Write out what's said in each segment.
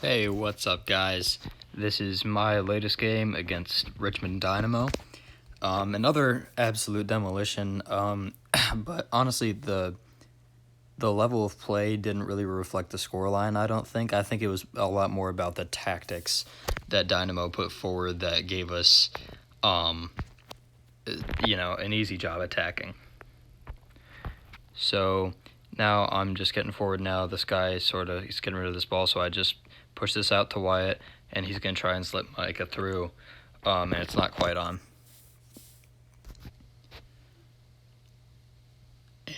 Hey, what's up, guys? This is my latest game against Richmond Dynamo. Another absolute demolition. But honestly, the level of play didn't really reflect the scoreline. I don't think. I think it was a lot more about the tactics that Dynamo put forward that gave us, um, an easy job attacking. So now I'm just getting forward. Now this guy he's getting rid of this ball, so I just push this out to Wyatt, and he's gonna try and slip Micah through, and it's not quite on.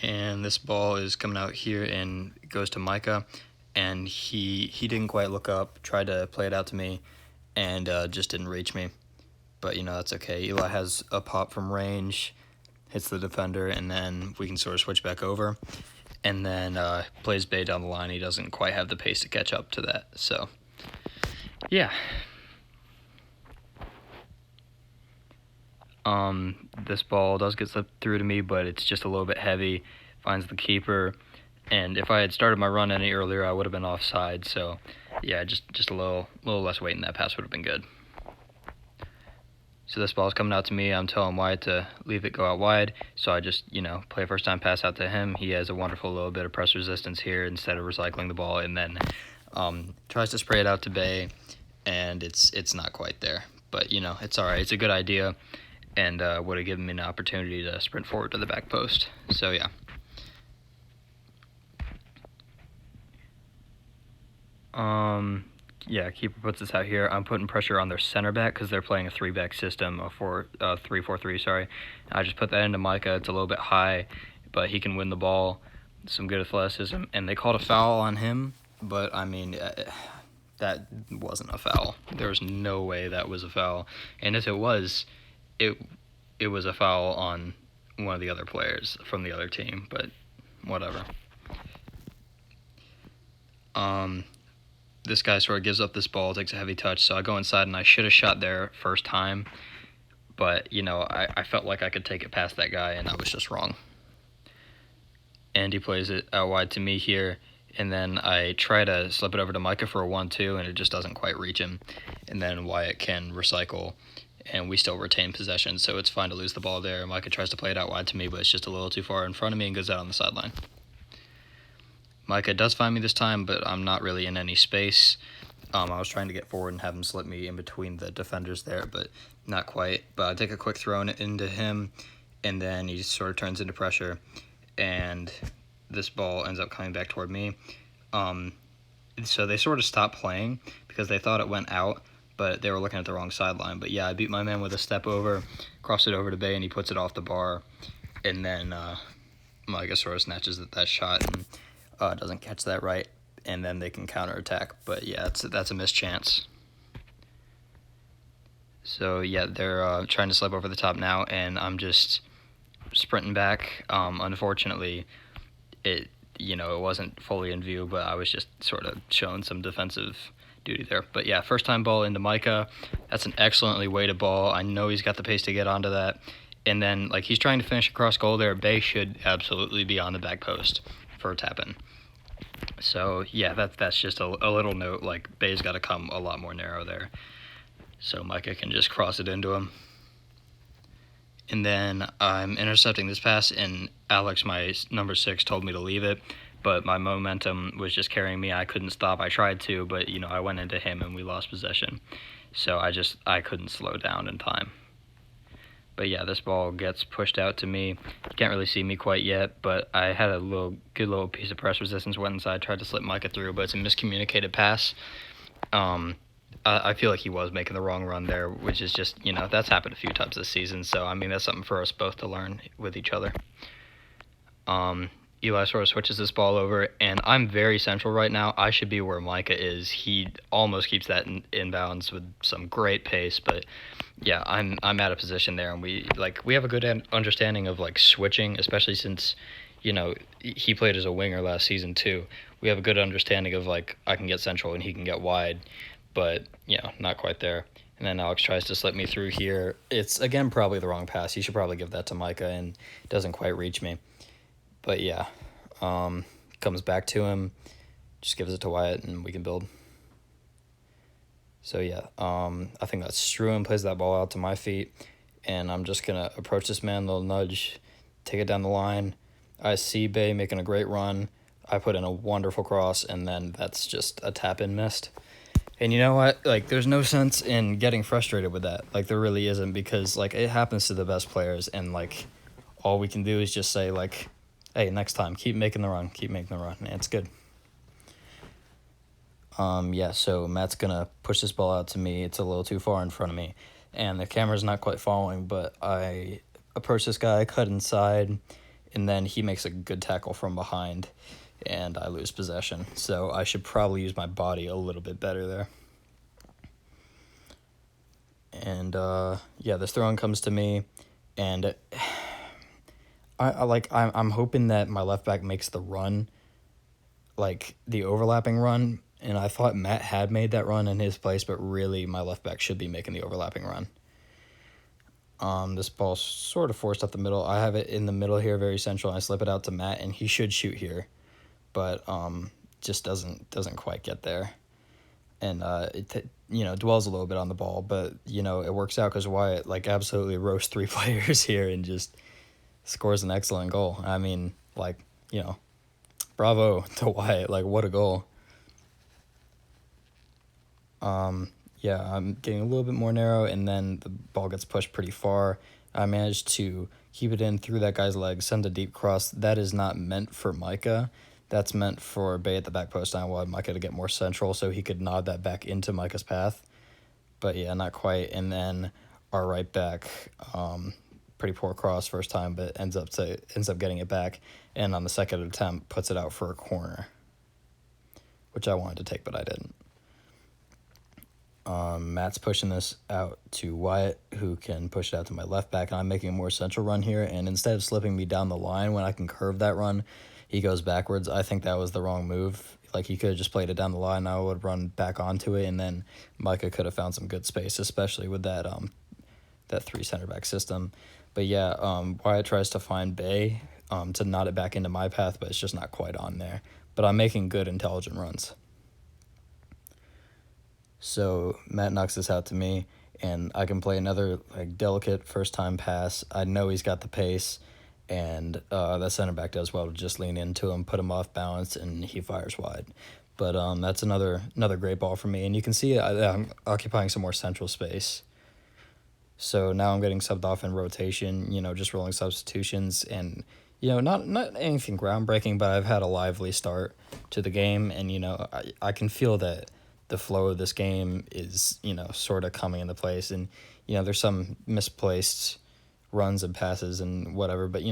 And this ball is coming out here and goes to Micah, and he didn't quite look up, tried to play it out to me, and just didn't reach me. But that's okay. Eli has a pop from range, hits the defender, and then we can sort of switch back over. And then plays Bay down the line. He doesn't quite have the pace to catch up to that. So, yeah. This ball does get slipped through to me, but it's just a little bit heavy. Finds the keeper, and if I had started my run any earlier, I would have been offside. So, yeah, just a little less weight in that pass would have been good. So this ball is coming out to me. I'm telling Wyatt to leave it go out wide. So I just, play a first time pass out to him. He has a wonderful little bit of press resistance here instead of recycling the ball, and then tries to spray it out to Bay, and it's not quite there. But it's all right. It's a good idea, and would have given me an opportunity to sprint forward to the back post. So yeah. Yeah, keeper puts this out here. I'm putting pressure on their center back because they're playing a 3-back system, a 3-4-3. Sorry, I just put that into Micah. It's a little bit high, but he can win the ball. Some good athleticism, and they called a foul on him. But I mean, that wasn't a foul. There was no way that was a foul. And if it was, it was a foul on one of the other players from the other team. But whatever. This guy sort of gives up this ball, takes a heavy touch, so I go inside, and I should have shot there first time, but, I felt like I could take it past that guy, and I was just wrong. And he plays it out wide to me here, and then I try to slip it over to Micah for a 1-2, and it just doesn't quite reach him. And then Wyatt can recycle, and we still retain possession, so it's fine to lose the ball there. Micah tries to play it out wide to me, but it's just a little too far in front of me and goes out on the sideline. Micah does find me this time, but I'm not really in any space. I was trying to get forward and have him slip me in between the defenders there, but not quite. But I take a quick throw into him, and then he sort of turns into pressure, and this ball ends up coming back toward me. So they sort of stopped playing because they thought it went out, but they were looking at the wrong sideline. But yeah, I beat my man with a step over, cross it over to Bay, and he puts it off the bar, and then Micah sort of snatches that shot and doesn't catch that right, and then they can counterattack. But yeah, that's a missed chance. So yeah, they're trying to slip over the top now, and I'm just sprinting back. Unfortunately, it wasn't fully in view, but I was just sort of showing some defensive duty there. But yeah, first time ball into Micah. That's an excellently weighted ball. I know he's got the pace to get onto that. And then he's trying to finish across goal there. Bay should absolutely be on the back post for a tap in. So yeah, that's just a little note. Bay's got to come a lot more narrow there, so Micah can just cross it into him. And then I'm intercepting this pass, and Alex, my number 6, told me to leave it, but my momentum was just carrying me. I couldn't stop. I tried to, but I went into him and we lost possession. So I couldn't slow down in time. But yeah, this ball gets pushed out to me. You can't really see me quite yet, but I had a good little piece of press resistance, went inside, tried to slip Micah through, but it's a miscommunicated pass. I feel like he was making the wrong run there, which is just, that's happened a few times this season. So, I mean, that's something for us both to learn with each other. Eli sort of switches this ball over, and I'm very central right now. I should be where Micah is. He almost keeps that in bounds with some great pace, but yeah, I'm out of position there, and we have a good understanding of switching, especially since he played as a winger last season too. We have a good understanding of I can get central and he can get wide, but not quite there. And then Alex tries to slip me through here. It's again probably the wrong pass. He should probably give that to Micah, and it doesn't quite reach me. But yeah, comes back to him, just gives it to Wyatt, and we can build. So yeah, I think that's Struan plays that ball out to my feet, and I'm just gonna approach this man, little nudge, take it down the line. I see Bay making a great run. I put in a wonderful cross, and then that's just a tap in missed. And you know what? Like, there's no sense in getting frustrated with that. Like, there really isn't, because like it happens to the best players, and like all we can do is just say like, hey, next time, keep making the run, and it's good. Yeah, so Matt's gonna push this ball out to me. It's a little too far in front of me, and the camera's not quite following, but I approach this guy, cut inside, and then he makes a good tackle from behind, and I lose possession. So I should probably use my body a little bit better there. And yeah, this throw-in comes to me, and I'm hoping that my left back makes the run, like the overlapping run, and I thought Matt had made that run in his place, but really my left back should be making the overlapping run. This ball's sort of forced up the middle. I have it in the middle here, very central, and I slip it out to Matt, and he should shoot here, but just doesn't quite get there. And it dwells a little bit on the ball, but it works out because Wyatt like absolutely roasts 3 players here and just scores an excellent goal. I mean, like, bravo to Wyatt. Like, what a goal. Yeah, I'm getting a little bit more narrow, and then the ball gets pushed pretty far. I managed to keep it in through that guy's leg, send a deep cross. That is not meant for Micah. That's meant for Bay at the back post. I wanted Micah to get more central so he could nod that back into Micah's path. But yeah, not quite. And then our right back, pretty poor cross first time, but ends up getting it back. And on the second attempt, puts it out for a corner, which I wanted to take, but I didn't. Matt's pushing this out to Wyatt, who can push it out to my left back, and I'm making a more central run here. And instead of slipping me down the line when I can curve that run, he goes backwards. I think that was the wrong move. Like, he could have just played it down the line. I would run back onto it, and then Micah could have found some good space, especially with that 3 center back system. But yeah, Wyatt tries to find Bay to nod it back into my path, but it's just not quite on there. But I'm making good, intelligent runs. So Matt knocks this out to me, and I can play another like delicate first-time pass. I know he's got the pace, and that center back does well to just lean into him, put him off balance, and he fires wide. But that's another great ball for me, and you can see I'm occupying some more central space. So now I'm getting subbed off in rotation, just rolling substitutions, and not anything groundbreaking, but I've had a lively start to the game, and I can feel that the flow of this game is, sort of coming into place. And, there's some misplaced runs and passes and whatever, but,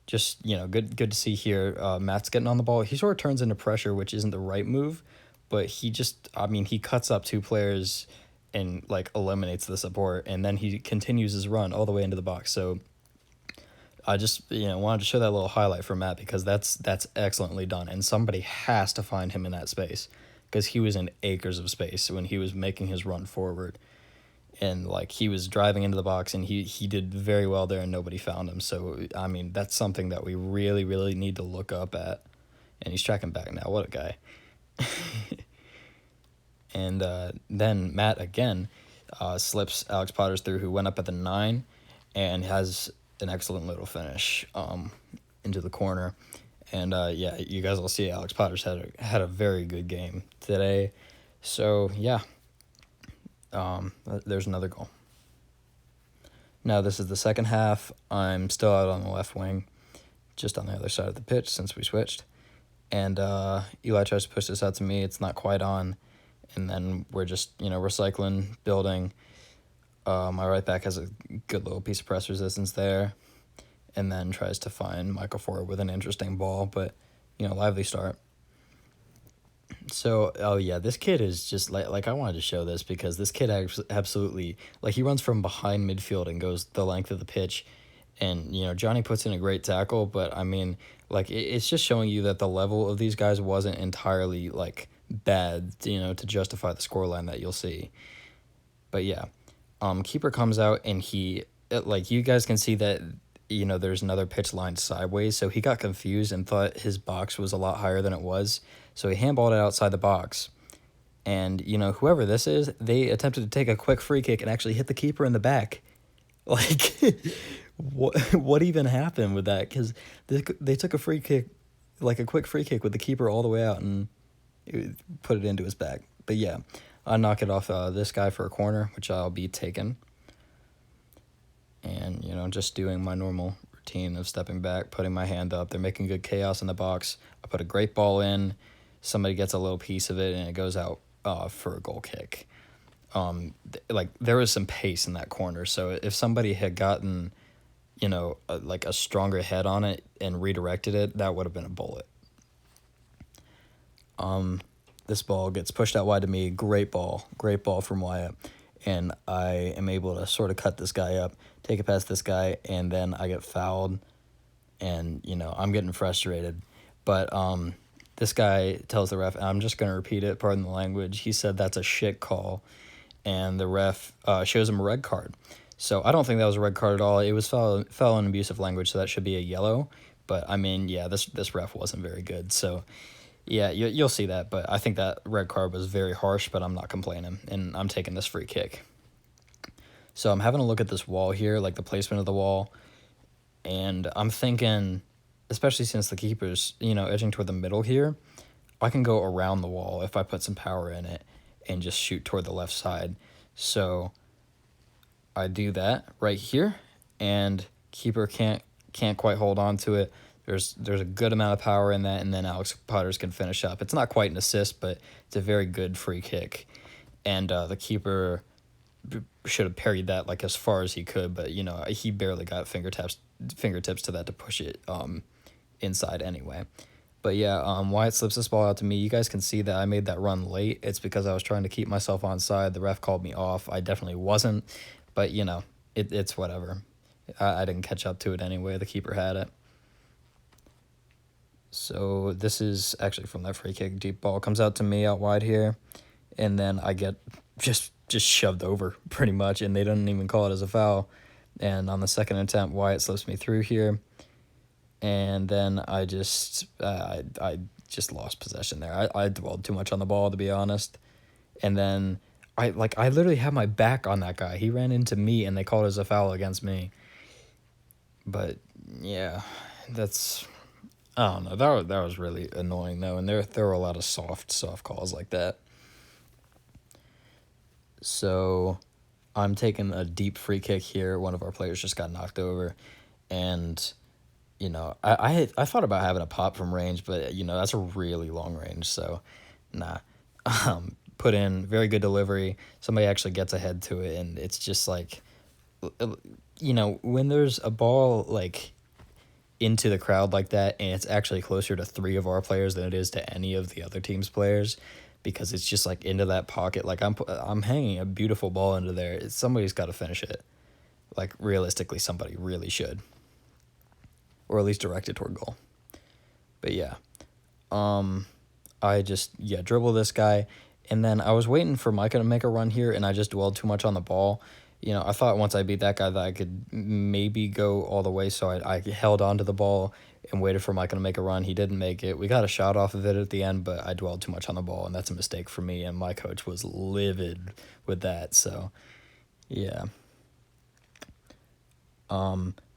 just, good to see here. Matt's getting on the ball. He sort of turns into pressure, which isn't the right move, but he cuts up 2 players and, like, eliminates the support, and then he continues his run all the way into the box. So I just, wanted to show that little highlight for Matt, because that's excellently done, and somebody has to find him in that space, because he was in acres of space when he was making his run forward, and like he was driving into the box, and he did very well there, and nobody found him. So I mean, that's something that we really, really need to look up at. And he's tracking back now. What a guy. And then Matt again slips Alex Potters through, who went up at the 9, and has an excellent little finish into the corner. And yeah, you guys will see Alex Potters had a very good game today. So yeah, there's another goal. Now this is the second half. I'm still out on the left wing, just on the other side of the pitch since we switched. And Eli tries to push this out to me. It's not quite on. And then we're just, recycling, building. My right back has a good little piece of press resistance there, and then tries to find Michael Ford with an interesting ball, but, lively start. So, oh yeah, this kid is just, like I wanted to show this, because this kid absolutely, like, he runs from behind midfield and goes the length of the pitch, and, Johnny puts in a great tackle, but, I mean, like, it's just showing you that the level of these guys wasn't entirely, like, bad, to justify the scoreline that you'll see. But yeah, keeper comes out, and you guys can see that, there's another pitch line sideways, so he got confused and thought his box was a lot higher than it was, so he handballed it outside the box, And, whoever this is, they attempted to take a quick free kick and actually hit the keeper in the back. Like, what even happened with that? Because they took a free kick, like a quick free kick with the keeper all the way out and put it into his back. But yeah, I knock it off this guy for a corner, which I'll be taking. And, just doing my normal routine of stepping back, putting my hand up. They're making good chaos in the box. I put a great ball in. Somebody gets a little piece of it, and it goes out for a goal kick. There was some pace in that corner. So if somebody had gotten, like a stronger head on it and redirected it, that would have been a bullet. This ball gets pushed out wide to me. Great ball from Wyatt. And I am able to sort of cut this guy up, take it past this guy, and then I get fouled. And, I'm getting frustrated. But this guy tells the ref, and I'm just going to repeat it, pardon the language, he said that's a shit call. And the ref shows him a red card. So I don't think that was a red card at all. It was foul in abusive language, so that should be a yellow. But, I mean, yeah, this ref wasn't very good. So, yeah, you'll see that. But I think that red card was very harsh, but I'm not complaining. And I'm taking this free kick. So I'm having a look at this wall here, like the placement of the wall. And I'm thinking, especially since the keeper's, edging toward the middle here, I can go around the wall if I put some power in it and just shoot toward the left side. So I do that right here, and keeper can't quite hold on to it. There's a good amount of power in that, and then Alex Potters can finish up. It's not quite an assist, but it's a very good free kick. And the keeper should have parried that like as far as he could, but he barely got fingertips to that to push it inside anyway. But yeah, Wyatt slips this ball out to me. You guys can see that I made that run late. It's because I was trying to keep myself onside. The ref called me off. I definitely wasn't, but it's whatever. I didn't catch up to it anyway. The keeper had it. So this is actually from that free kick. Deep ball comes out to me out wide here, and then I get just shoved over pretty much, and they didn't even call it as a foul. And on the second attempt, Wyatt slips me through here, and then I just lost possession there. I dwelled too much on the ball, to be honest. And then I literally had my back on that guy. He ran into me, and they called it as a foul against me. But yeah, I don't know. That was really annoying though, and there were a lot of soft calls like that. So I'm taking a deep free kick here. One of our players just got knocked over, and I thought about having a pop from range, but that's a really long range, so nah. Put in very good delivery. Somebody actually gets ahead to it, and it's just like, when there's a ball like into the crowd like that, and it's actually closer to 3 of our players than it is to any of the other team's players, because it's just like into that pocket. Like I'm hanging a beautiful ball into there. Somebody's got to finish it. Like realistically, somebody really should, or at least direct it toward goal. But yeah, I just dribble this guy, and then I was waiting for Micah to make a run here, and I just dwelled too much on the ball. I thought once I beat that guy that I could maybe go all the way, so I held on to the ball and waited for Micah to make a run. He didn't make it. We got a shot off of it at the end, but I dwelled too much on the ball, and that's a mistake for me, and my coach was livid with that, so yeah.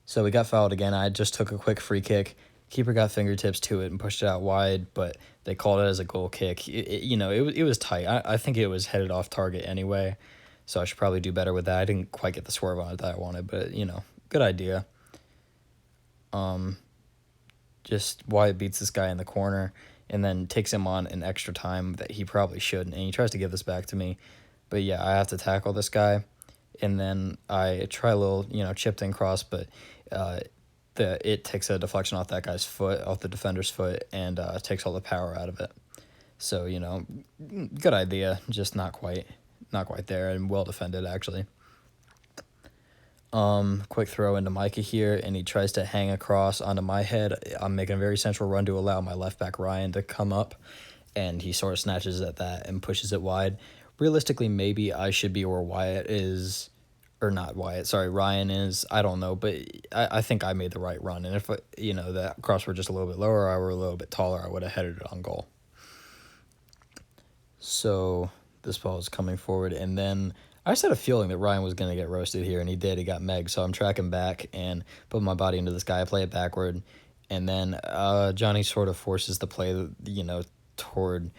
So we got fouled again. I just took a quick free kick. Keeper got fingertips to it and pushed it out wide, but they called it as a goal kick. It was tight. I think it was headed off target anyway, so I should probably do better with that. I didn't quite get the swerve on it that I wanted, but, good idea. Just Wyatt beats this guy in the corner and then takes him on in extra time that he probably shouldn't, and he tries to give this back to me. But, yeah, I have to tackle this guy, and then I try a little, chipped in cross, but it takes a deflection off that guy's foot, off the defender's foot, and takes all the power out of it. So, good idea, just not quite there, and well defended, actually. Quick throw into Micah here, and he tries to hang across onto my head. I'm making a very central run to allow my left back Ryan to come up, and he sort of snatches at that and pushes it wide. Realistically, maybe I should be where Wyatt is, or not Wyatt, sorry, Ryan is. I don't know, but I think I made the right run, and if that cross were just a little bit lower, I were a little bit taller, I would have headed it on goal. So this ball is coming forward, and then I just had a feeling that Ryan was going to get roasted here, and he did. He got Meg, so I'm tracking back and put my body into this guy. I play it backward, and then Johnny sort of forces the play, toward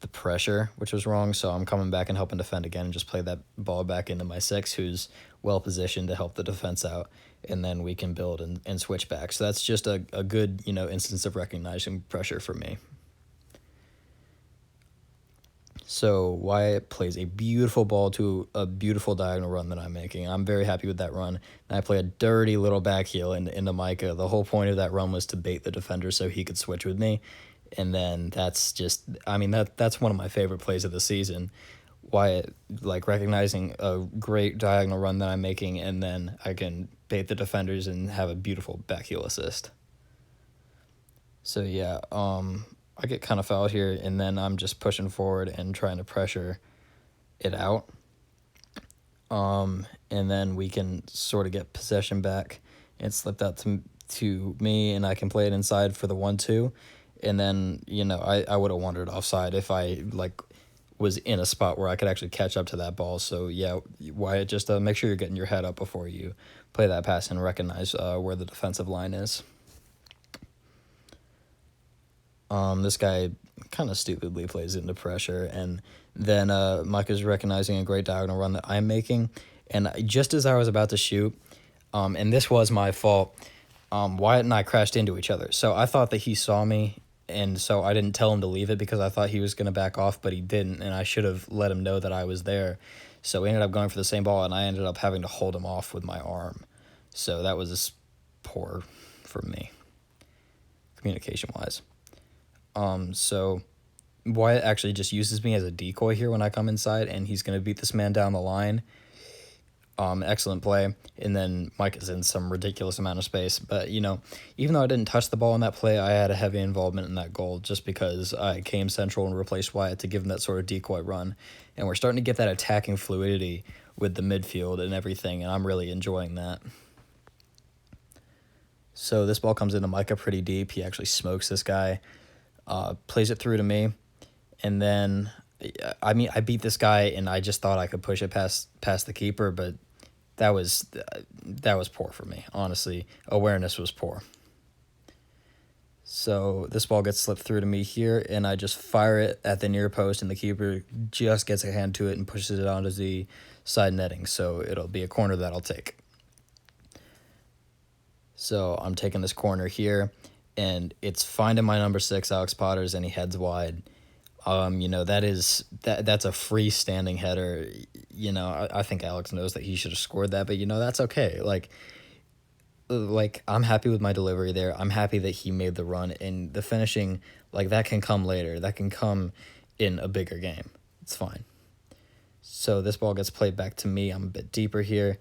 the pressure, which was wrong. So I'm coming back and helping defend again and just play that ball back into my 6, who's well positioned to help the defense out, and then we can build and switch back. So that's just a good, instance of recognizing pressure for me. So Wyatt plays a beautiful ball to a beautiful diagonal run that I'm making. I'm very happy with that run. And I play a dirty little back heel into Micah. The whole point of that run was to bait the defender so he could switch with me. And then that's one of my favorite plays of the season. Wyatt, recognizing a great diagonal run that I'm making, and then I can bait the defenders and have a beautiful back heel assist. So yeah, I get kind of fouled here, and then I'm just pushing forward and trying to pressure it out. And then we can sort of get possession back and slip that to me, and I can play it inside for the 1-2. And then, I would have wandered offside if I, was in a spot where I could actually catch up to that ball. So, yeah, Wyatt, just make sure you're getting your head up before you play that pass and recognize where the defensive line is. This guy kind of stupidly plays into pressure, and then Mike is recognizing a great diagonal run that I'm making, and just as I was about to shoot, and this was my fault, Wyatt and I crashed into each other. So I thought that he saw me, and so I didn't tell him to leave it because I thought he was going to back off, but he didn't, and I should have let him know that I was there. So we ended up going for the same ball, and I ended up having to hold him off with my arm. So that was just poor for me, communication-wise. So Wyatt actually just uses me as a decoy here when I come inside, and he's going to beat this man down the line. Excellent play. And then Mike is in some ridiculous amount of space. But, even though I didn't touch the ball in that play, I had a heavy involvement in that goal just because I came central and replaced Wyatt to give him that sort of decoy run. And we're starting to get that attacking fluidity with the midfield and everything, and I'm really enjoying that. So this ball comes into Micah pretty deep. He actually smokes this guy. Plays it through to me, and then I beat this guy, and I just thought I could push it past the keeper, but that was poor for me. Honestly, awareness was poor. So this ball gets slipped through to me here, and I just fire it at the near post, and the keeper just gets a hand to it and pushes it onto the side netting. So it'll be a corner that I'll take. So I'm taking this corner here, and it's finding my number 6, Alex Potters, and he heads wide. That's a freestanding header. I think Alex knows that he should have scored that, but that's okay. I'm happy with my delivery there. I'm happy that he made the run, and the finishing, that can come later. That can come in a bigger game. It's fine. So this ball gets played back to me. I'm a bit deeper here,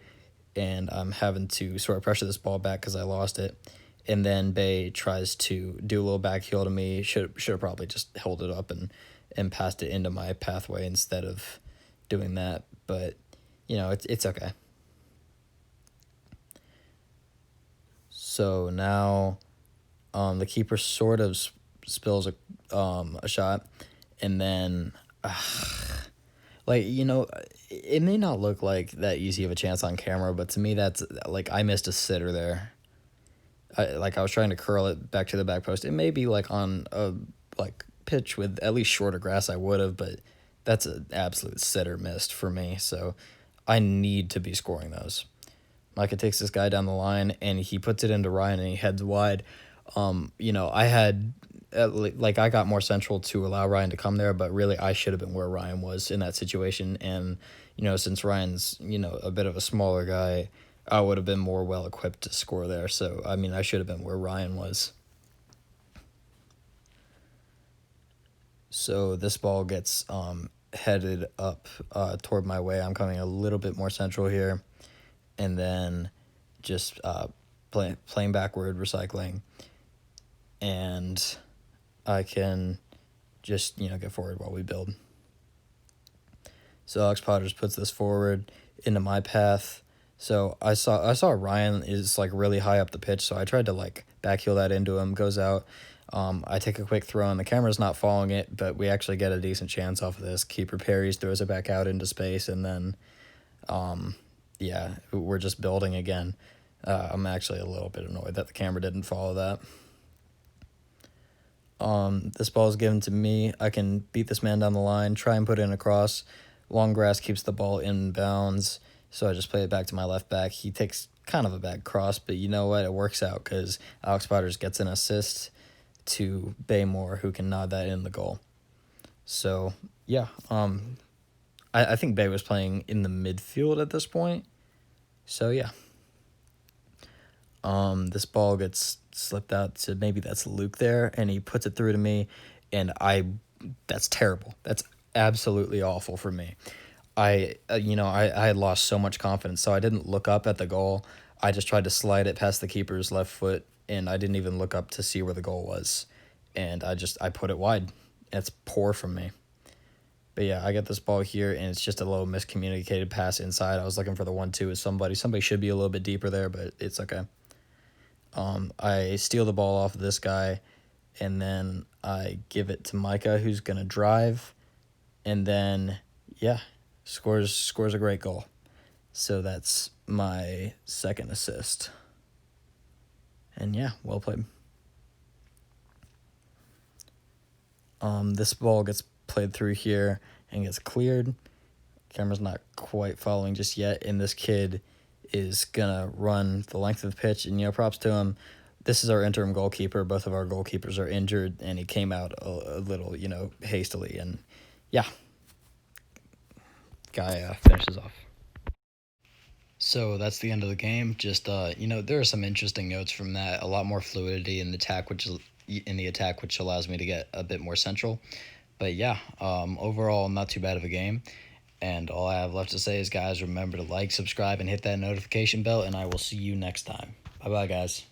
and I'm having to sort of pressure this ball back because I lost it. And then Bay tries to do a little back heel to me. Should have probably just held it up and passed it into my pathway instead of doing that. But, it's okay. So now the keeper sort of spills a shot. And then, it may not look like that easy of a chance on camera, but to me that's, I missed a sitter there. I was trying to curl it back to the back post. It may be on a pitch with at least shorter grass I would have, but that's an absolute sitter missed for me. So I need to be scoring those. Micah takes this guy down the line, and he puts it into Ryan, and he heads wide. I had I got more central to allow Ryan to come there, but really I should have been where Ryan was in that situation. And since Ryan's a bit of a smaller guy, I would have been more well-equipped to score there. So, I should have been where Ryan was. So this ball gets headed up toward my way. I'm coming a little bit more central here. And then just playing backward, recycling. And I can just, get forward while we build. So Alex Potters puts this forward into my path. So I saw Ryan is really high up the pitch, so I tried to back heel that into him, goes out. I take a quick throw and the camera's not following it, but we actually get a decent chance off of this. Keeper parries, throws it back out into space, and then, yeah, we're just building again. I'm actually a little bit annoyed that the camera didn't follow that. This ball is given to me. I can beat this man down the line, try and put it in a cross. Long grass keeps the ball in bounds, so I just play it back to my left back. He takes kind of a bad cross, but you know what? It works out because Alex Potters gets an assist to Baymore, who can nod that in the goal. So, yeah, I think Bay was playing in the midfield at this point. So, yeah. This ball gets slipped out to, maybe that's Luke there, and he puts it through to me, and that's terrible. That's absolutely awful for me. I had lost so much confidence, so I didn't look up at the goal. I just tried to slide it past the keeper's left foot, and I didn't even look up to see where the goal was. And I put it wide. It's poor from me. But yeah, I get this ball here, and it's just a little miscommunicated pass inside. I was looking for the 1-2 with somebody. Somebody should be a little bit deeper there, but it's okay. I steal the ball off of this guy, and then I give it to Micah, who's going to drive, and then, yeah, scores a great goal. So that's my second assist. And yeah, well played. This ball gets played through here and gets cleared. Camera's not quite following just yet, and this kid is gonna run the length of the pitch, and props to him. This is our interim goalkeeper. Both of our goalkeepers are injured, and he came out a little, hastily, and yeah, guy finishes off. So that's the end of the game. Just there are some interesting notes from that. A lot more fluidity in the attack, which allows me to get a bit more central. But yeah, overall, not too bad of a game. And all I have left to say is, guys, remember to like, subscribe, and hit that notification bell, and I will see you next time. Bye-bye, guys.